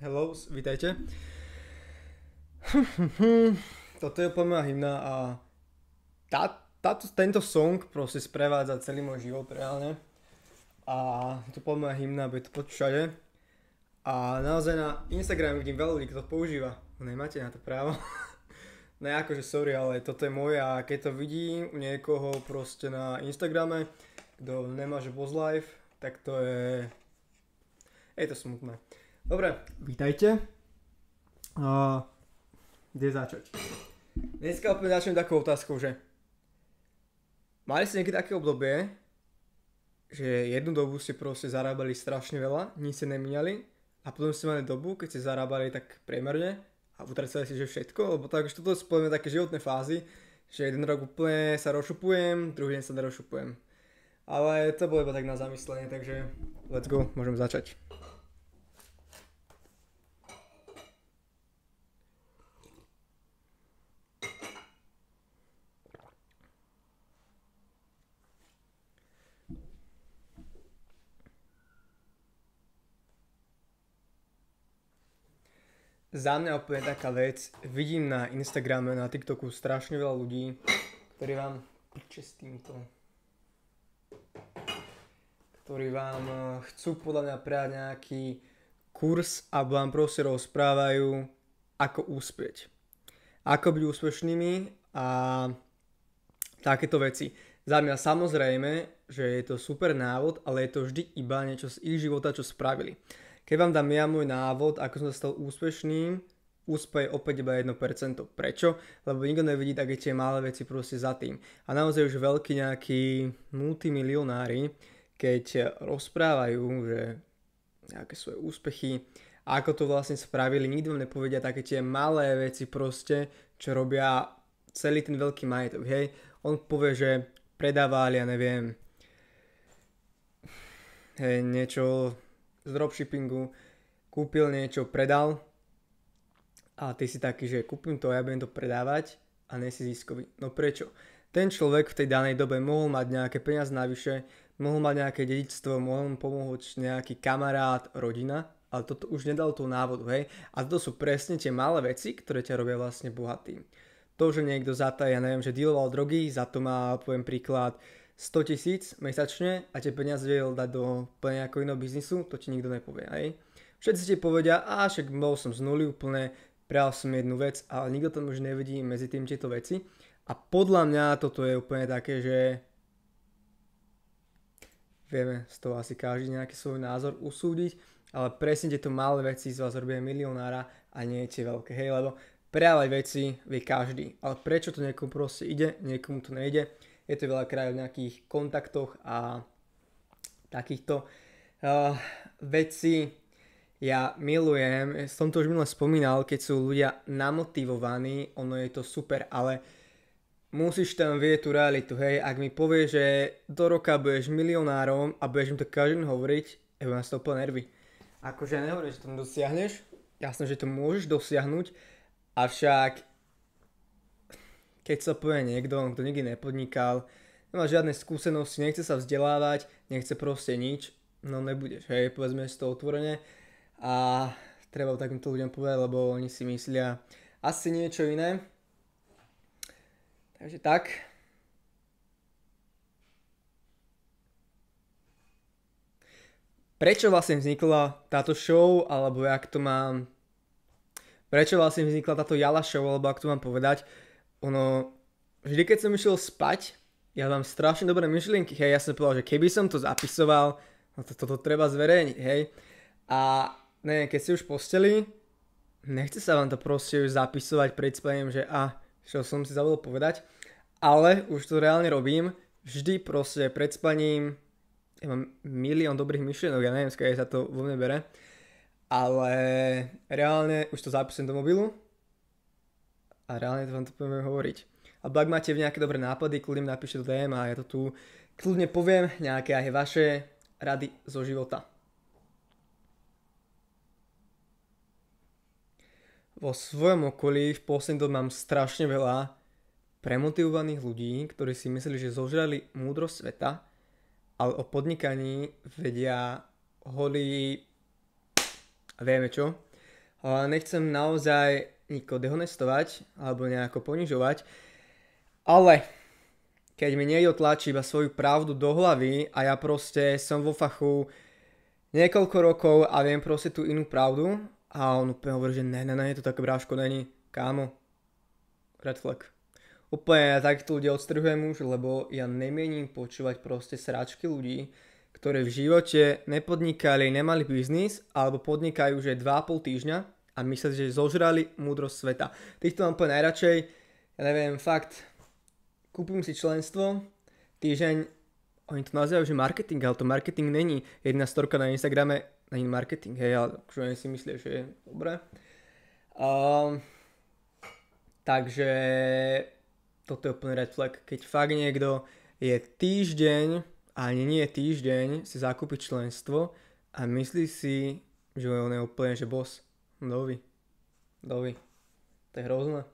Hello, vítajte. Toto je úplne moja hymna a tento song proste sprevádza celý môj život reálne. A to je úplne moja hymna, bude to počuť všade. A naozaj na Instagrame vidím veľa ľudí, kto to používa. Nemáte na to právo. No akože sorry, ale toto je moje a keď to vidím u niekoho proste na Instagrame, kto nemá že Boss Life, tak to je to smutné. Dobre, vítajte. Kde začať? Dneska opäť začnem takou otázkou, že mali ste niekedy také obdobie, že jednu dobu ste proste zarábali strašne veľa, nič ste nemínali a potom ste mali dobu, keď ste zarábali tak priemerne a utracali si že všetko, lebo tak, že toto sú povedzme také životné fázy, že jeden rok úplne sa rozšupujem, druhý deň sa nerozšupujem. Ale to bolo iba tak na zamyslenie, takže let's go, môžeme začať. Za mňa úplne taká vec, vidím na Instagrame, na TikToku strašne veľa ľudí, ktorí vám chcú podľa mňa prijať nejaký kurz a vám proste rozprávajú, ako úspieť. Ako byť úspešnými a takéto veci. Za mňa samozrejme, že je to super návod, ale je to vždy iba niečo z ich života, čo spravili. Keď vám dám ja môj návod, ako som sa stal úspešným, úspeje opäť iba 1%. Prečo? Lebo nikto nevidí také tie malé veci proste za tým. A naozaj už veľkí nejakí multimilionári, keď rozprávajú, že nejaké svoje úspechy, a ako to vlastne spravili, nikto vám nepovedia také tie malé veci proste, čo robia celý ten veľký majetok, hej. On povie, že predával, ja neviem, niečo z dropshippingu, kúpil niečo, predal a ty si taký, že kúpim to a ja budem to predávať a nie si ziskový. No prečo? Ten človek v tej danej dobe mohol mať nejaké peniaze navyše, mohol mať nejaké dedičstvo, mohol mu pomôcť nejaký kamarát, rodina, ale toto už nedal tú návodu, hej? A toto sú presne tie malé veci, ktoré ťa robia vlastne bohatým. To, že niekto za to, ja neviem, že dealoval drogy, za to má, poviem príklad, 100 000 mesačne a tie peniaze vedel dať do úplne nejakého iného biznisu, to ti nikto nepovie, hej. Všetci ti povedia, však bol som z nuly úplne, prijal som jednu vec, ale nikto tam už nevidí medzi tým tieto veci. A podľa mňa toto je úplne také, že vieme z toho asi každý nejaký svoj názor usúdiť, ale presne tieto malé veci z vás robia milionára a nie tie veľké, hej, lebo prejavať veci vie každý, ale prečo to niekomu proste ide, niekomu to nejde. Je to veľakrát v nejakých kontaktoch a takýchto vecí. Ja milujem, som to už minule spomínal, keď sú ľudia namotivovaní, ono je to super, ale musíš tam vidieť tú realitu, hej. Ak mi povieš, že do roka budeš milionárom a budeš mi to každý hovoriť, ja budem z toho úplne nervy. Akože ja nehovorím, že to dosiahneš, jasné, že to môžeš dosiahnuť, avšak keď sa povie niekto, kto nikdy nepodnikal, nemá žiadne skúsenosti, nechce sa vzdelávať, nechce proste nič, no nebudeš, hej, povedzme si to otvorene a treba takýmto ľuďom povedať, lebo oni si myslia asi niečo iné. Takže tak. Prečo vlastne vznikla táto show, alebo jak to mám... Prečo vlastne vznikla táto Jala show, alebo ak to mám povedať, vždy keď som išiel spať, ja mám strašne dobré myšlienky, hej, ja som povedal, že keby som to zapisoval, no toto treba zverejniť, hej. A neviem, keď si už v posteli, nechce sa vám to proste už zapisovať pred spaním, že čo som si zabudol povedať, Ale už to reálne robím. Vždy proste pred spaním, ja mám milión dobrých myšlienok, ja neviem, skade sa to vo mne bere. Ale reálne už to zapisujem do mobilu a reálne to vám to budeme hovoriť. Alebo ak máte nejaké dobré nápady, kľudne napíšte do DM a ja to tu kľudne poviem nejaké aj vaše rady zo života. Vo svojom okolí v poslednej dobe mám strašne veľa premotivovaných ľudí, ktorí si mysleli, že zožrali múdrosť sveta, ale o podnikaní vedia holí a vieme čo. Nechcem naozaj nikoho dehonestovať alebo nejako ponižovať, ale keď mi niekto tlačí iba svoju pravdu do hlavy a ja proste som vo fachu niekoľko rokov a viem proste tú inú pravdu a on úplne hovorí, že ne, to také bráško není, kámo, red flag. Úplne ja takýchto ľudí odstrhujem už, lebo ja nemienim počúvať proste sračky ľudí, ktorí v živote nepodnikali, nemali biznis, alebo podnikajú už 2,5 týždňa a myslia, že zožrali múdrosť sveta. Týchto mám úplne najradšej, ja neviem, fakt, kúpim si členstvo, týždeň, oni to nazývajú, že marketing, ale to marketing není. Jedna storka na Instagrame není marketing, hej, ale čo oni si myslia, že je dobré. Takže toto je úplne red flag. Keď fakt niekto je týždeň, ani nie týždeň, si zakúpi členstvo a myslí si, že on je úplne, že boss. Dovi. To je hrozné.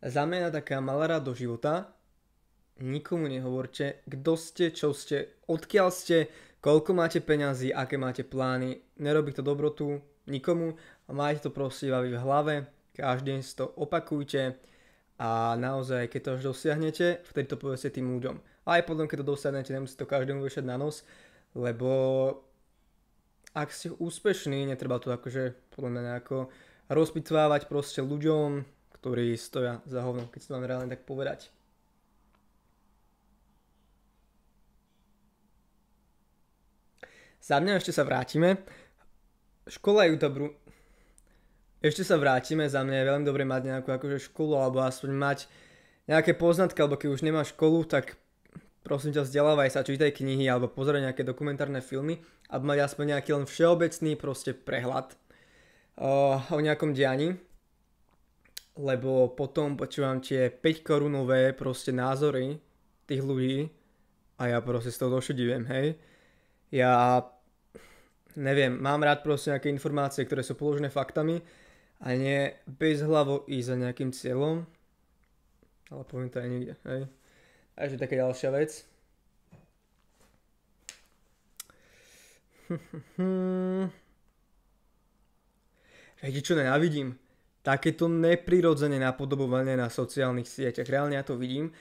Za mňa taká malá rada do života. Nikomu nehovorte, kto ste, čo ste, odkiaľ ste, koľko máte peňazí, aké máte plány. Nerobí to dobrotu nikomu a máte to proste v hlave. Každý deň si to opakujte a naozaj, keď to až dosiahnete, vtedy to povedzte tým ľuďom. A aj potom, keď to dosiahnete, nemusíte to každému vešať na nos, lebo ak ste úspešní, netreba to akože podľa mňa nejako rozpitvávať proste ľuďom, ktorí stoja za hovnom, keď si to mám reálne tak povedať. Za mňa ešte sa vrátime. Škola YouTube. Ešte sa vrátime, za mňa je veľmi dobre mať nejakú akože školu, alebo aspoň mať nejaké poznatky, alebo keď už nemáš školu, tak prosím ťa, vzdelávaj sa, čítaj knihy, alebo pozeraj nejaké dokumentárne filmy, aby mať aspoň nejaký len všeobecný proste prehľad o nejakom dianí. Lebo potom počúvam tie 5 korunové proste názory tých ľudí a ja proste z toho došediviem, hej. Ja neviem, mám rád proste nejaké informácie, ktoré sú položené faktami a nie bezhlavo ísť za nejakým cieľom, ale poviem to aj niekde, hej. Takže taká ďalšia vec. Viete čo nenávidím? Takéto neprirodzené napodobovanie na sociálnych sieťach. Reálne ja to vidím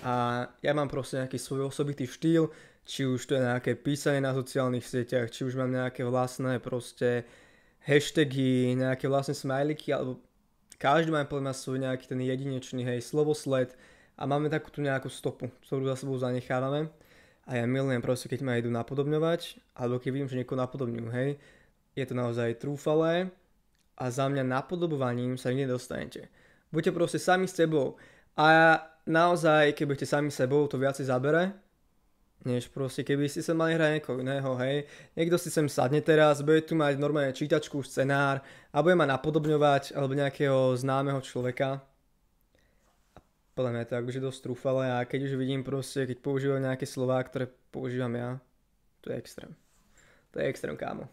a ja mám proste nejaký svoj osobitý štýl, či už to je nejaké písanie na sociálnych sieťach, či už mám nejaké vlastné proste hashtagy, nejaké vlastné smajliky, alebo každý má podľa mňa svoj nejaký ten jedinečný, hej, slovosled a máme takú tú nejakú stopu, ktorú za sebou zanechávame a ja milujem proste, keď ma idú napodobňovať, alebo keď vidím, že niekoho napodobňujú, hej, je to naozaj trúfalé a za mňa napodobovaním sa nikdy nedostanete. Buďte proste sami s sebou a naozaj, keď budete sami s sebou, to viacej zabere, než proste keby ste sa mali hrať niekoho iného, hej. Niekto si sem sadne teraz, bude tu mať normálne čítačku, scenár a bude ma napodobňovať alebo nejakého známeho človeka. A podľa mňa je to akože dosť trúfale a keď už vidím proste, keď používajú nejaké slová, ktoré používam ja, to je extrém. To je extrém, kámo.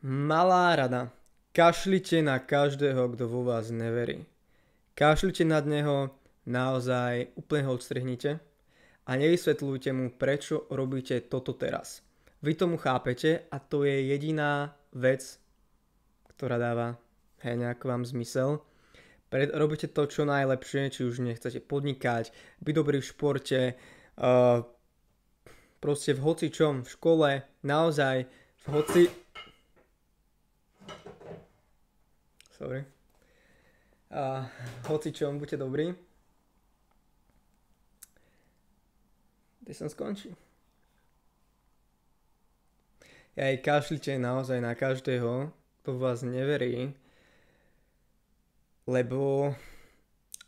Malá rada. Kašlite na každého, kto vo vás neverí. Kašlite nad neho, naozaj úplne ho odstrihnite a nevysvetľujte mu, prečo robíte toto teraz. Vy tomu chápete a to je jediná vec, ktorá dáva nejak vám zmysel. Robíte to čo najlepšie, či už nechcete podnikať, byť dobrý v športe, proste v hocičom, v škole, naozaj v hocičom, buďte dobrí. Kde som skončil? Aj kašlite naozaj na každého, kto vás neverí, lebo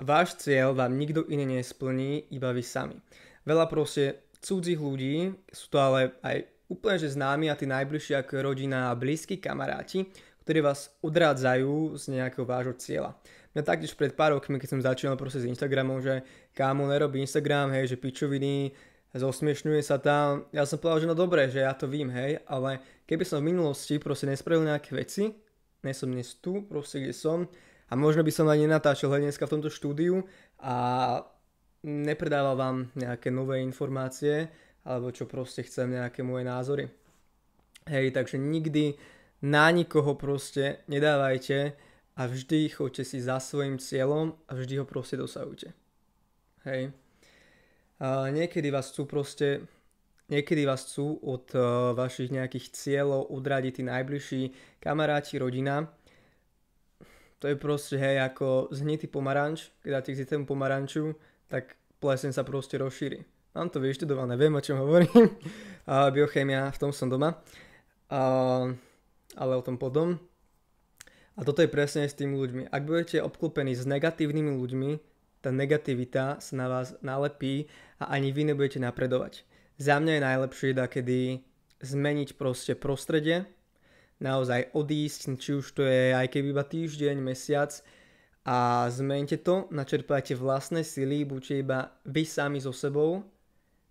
váš cieľ vám nikto iný nesplní, iba vy sami. Veľa proste cudzích ľudí, sú to ale aj úplne že známi a tí najbližší ako rodina a blízki kamaráti, ktorí vás odrádzajú z nejakého vášho cieľa. Mňa taktiež pred pár rokmi, keď som začínal proste s Instagramom, že kámo nerobí Instagram, hej, že pičoviny, zosmiešňuje sa tam. Ja som povedal, že no dobre, že ja to vím, hej, ale keby som v minulosti proste nespravil nejaké veci, nie som dnes tu, proste kde som, a možno by som ani nenatáčal dneska v tomto štúdiu a nepredával vám nejaké nové informácie, alebo čo proste chcem, nejaké moje názory. Hej, takže nikdy na nikoho proste nedávajte a vždy choďte si za svojim cieľom a vždy ho proste dosahujte. Hej. Niekedy vás chcú od vašich nejakých cieľov odradiť tí najbližší kamaráti, rodina. To je proste, hej, ako zhnitý pomaranč, keď dáte k zhnitému pomaranču, tak pleseň sa proste rozšíri. Mám to vyštudované, viem, o čom hovorím. Biochémia, v tom som doma. Ale o tom potom. A toto je presne s tými ľuďmi. Ak budete obklopení s negatívnymi ľuďmi, tá negativita sa na vás nalepí a ani vy nebudete napredovať. Za mňa je najlepšie kedy zmeniť proste prostredie, naozaj odísť, či už to je aj keby iba týždeň, mesiac a zmente to, načerpajte vlastné sily, buďte iba vy sami so sebou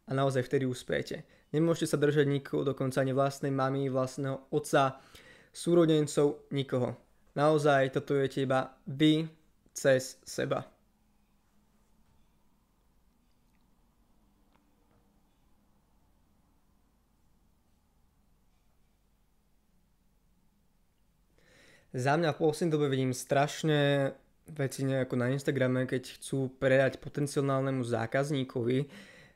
a naozaj vtedy uspejete. Nemôžete sa držať nikoho, dokonca ani vlastnej mamy, vlastného otca, súrodencov, nikoho. Naozaj toto jete iba vy cez seba. Za mňa v poslednej dobe vidím strašne veci nejako na Instagrame, keď chcú predať potenciálnemu zákazníkovi.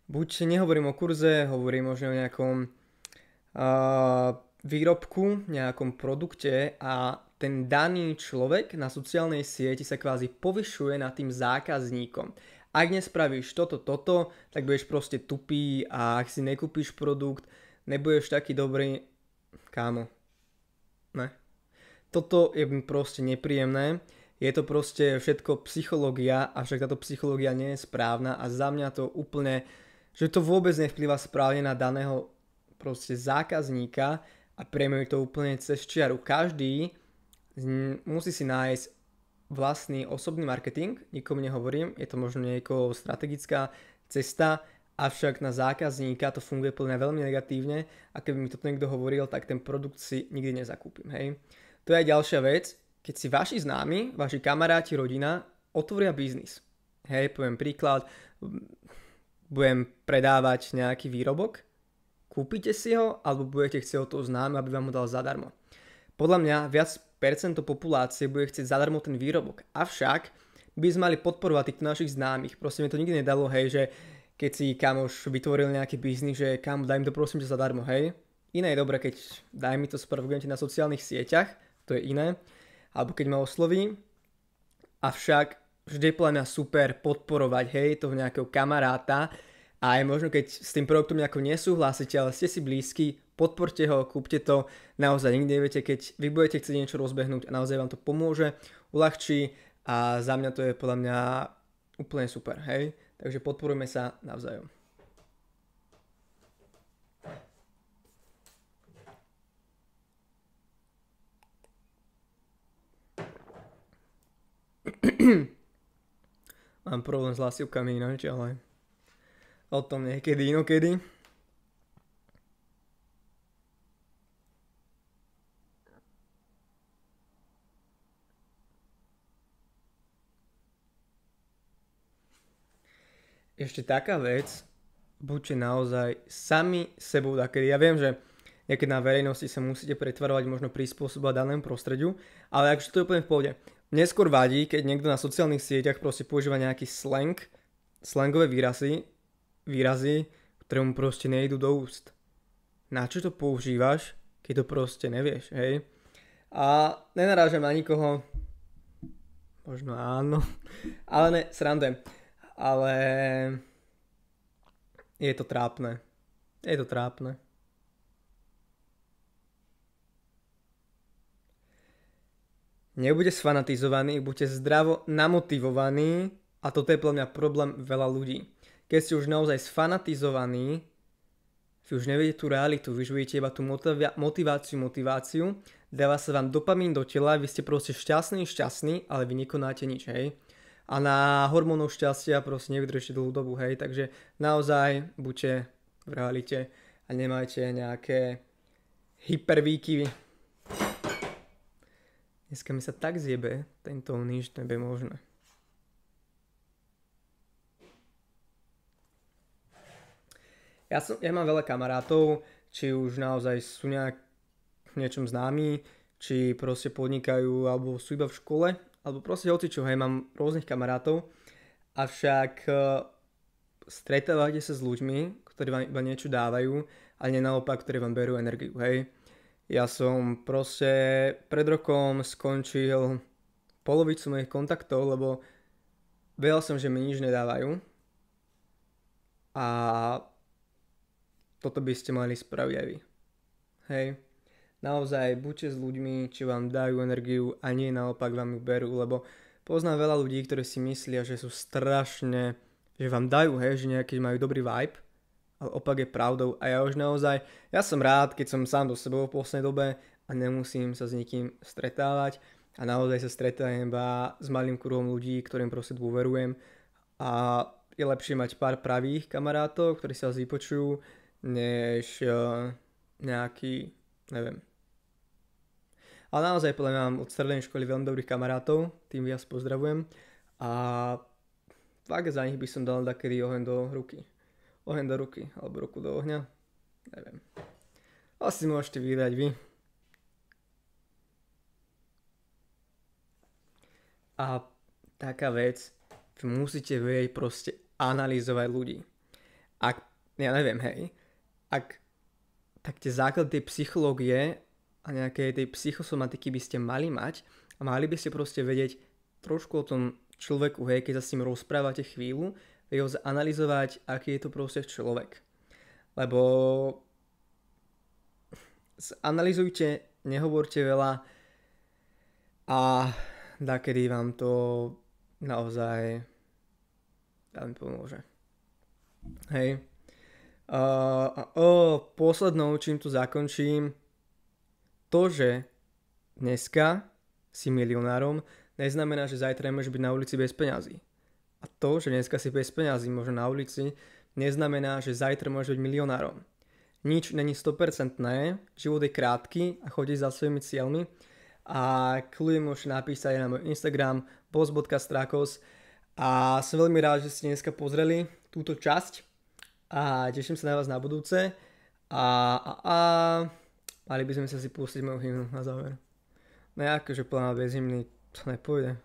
Buď nehovorím o kurze, hovorím možno o nejakom výrobku, nejakom produkte a ten daný človek na sociálnej sieti sa kvázi povyšuje nad tým zákazníkom. Ak nespravíš toto, tak budeš proste tupý a ak si nekúpiš produkt, nebudeš taký dobrý, kámo. Ne. Toto je proste nepríjemné, je to proste všetko psychológia, avšak táto psychológia nie je správna a za mňa to úplne, že to vôbec nevplyvá správne na daného proste zákazníka a prieme to úplne cez čiaru. Každý musí si nájsť vlastný osobný marketing, nikomu nehovorím, je to možno niekoho strategická cesta, avšak na zákazníka to funguje plne veľmi negatívne a keby mi to niekto hovoril, tak ten produkt si nikdy nezakúpim, hej. To je aj ďalšia vec, keď si vaši známi, vaši kamaráti, rodina otvoria biznis. Hej, poviem príklad, budem predávať nejaký výrobok, kúpite si ho, alebo budete chcieť od toho známe, aby vám ho dal zadarmo. Podľa mňa viac percento populácie bude chcieť zadarmo ten výrobok. Avšak by sme mali podporovať týchto našich známych. Proste mi to nikdy nedalo, hej, že keď si kamoš vytvoril nejaký biznis, že kam daj mi to prosím ťa zadarmo, hej. Iné je dobré, keď daj mi to spropagujem na sociálnych sieťach, to je iné, alebo keď ma osloví, avšak vždy je podľa mňa super podporovať, hej, toho nejakého kamaráta a aj možno keď s tým produktom nejako nesúhlasíte, ale ste si blízki, podporte ho, kúpte to, naozaj nikdy neviete, keď vy budete chcieť niečo rozbehnúť a naozaj vám to pomôže, uľahčí a za mňa to je podľa mňa úplne super, hej, takže podporujme sa navzájom. Mám problém s hlasivkami ináč, ale o tom niekedy inokedy. Ešte taká vec, buďte naozaj sami sebou takedy. Ja viem, že niekedy na verejnosti sa musíte pretvarovať, možno prispôsobovať danému prostrediu, ale akže to je úplne v pohode. Mne skôr vadí, keď niekto na sociálnych sieťach proste používa nejaký slangové výrazy, ktoré mu proste nejdu do úst. Na čo to používaš, keď to proste nevieš, hej? A nenarážam na nikoho, možno áno, ale ne, srandujem. Ale je to trápne. Je to trápne. Nebuďte sfanatizovaní, buďte zdravo namotivovaní a toto je podľa mňa problém veľa ľudí. Keď ste už naozaj sfanatizovaní, vy už neviete tú realitu, vy už vidíte iba tú motiváciu, dáva sa vám dopamín do tela, vy ste proste šťastní, ale vy nekonáte nič, hej. A na hormónov šťastia proste nevydržíte dlhú dobu, hej. Takže naozaj buďte v realite a nemajte nejaké hypervýkyvy. Dneska mi sa tak zjebe tento nič nebude možné. Ja mám veľa kamarátov, či už naozaj sú v niečom známi, či proste podnikajú, alebo sú iba v škole, alebo proste hocičo, hej, mám rôznych kamarátov, avšak stretávate sa s ľuďmi, ktorí vám iba niečo dávajú, a nie naopak, ktorí vám berú energiu, hej. Ja som proste pred rokom skončil polovicu mojich kontaktov, lebo vedel som, že mi nič nedávajú a toto by ste mali spraviť aj vy. Hej. Naozaj buďte s ľuďmi, či vám dajú energiu a nie naopak vám ju berú, lebo poznám veľa ľudí, ktorí si myslia, že sú strašne, že vám dajú, hej, že nejaký majú dobrý vibe, ale opak je pravdou a ja už naozaj, ja som rád, keď som sám do sebou v poslednej dobe a nemusím sa s nikým stretávať a naozaj sa stretávam iba s malým kruhom ľudí, ktorým proste dôverujem a je lepšie mať pár pravých kamarátov, ktorí sa vás vypočujú, než nejaký, neviem. Ale naozaj podľa mňa mám od strednej školy veľmi dobrých kamarátov, tým vás pozdravujem a fakt za nich by som dal takedy oheň do ruky. Oheň do ruky, alebo ruku do ohňa, neviem. Asi môžete vyhrať vy. A taká vec, vy musíte vedieť proste analyzovať ľudí. Ak, ja neviem, hej, tak tie základy tej psychológie a nejakej tej psychosomatiky by ste mali mať a mali by ste proste vedieť trošku o tom človeku, hej, keď sa s ním rozprávate chvíľu, ho analyzovať, aký je to proste človek. Lebo analyzujte, nehovorte veľa a dakedy vám to naozaj veľmi pomôže. Hej. Poslednou, čím tu zakončím, to, že dneska si milionárom, neznamená, že zajtra môžeš byť na ulici bez peňazí. A to, že dneska si bez peňazí možno na ulici, neznamená, že zajtra môžeš byť milionárom. Nič není 100%, život je krátky a chodí za svojimi cieľmi a kľudne môžete napísať na môj Instagram boss.strakos a som veľmi rád, že ste dneska pozreli túto časť a teším sa na vás na budúce a mali by sme sa si pustiť moju hymnu na záver. No akože plná bez hymny to nepôjde.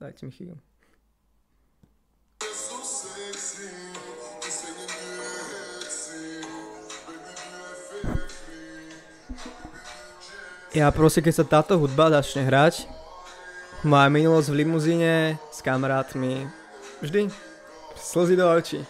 Dajte mi chvíľu. Ja proste, keď sa táto hudba začne hrať, moja minulosť v limuzíne s kamarátmi, vždy slzy do očí.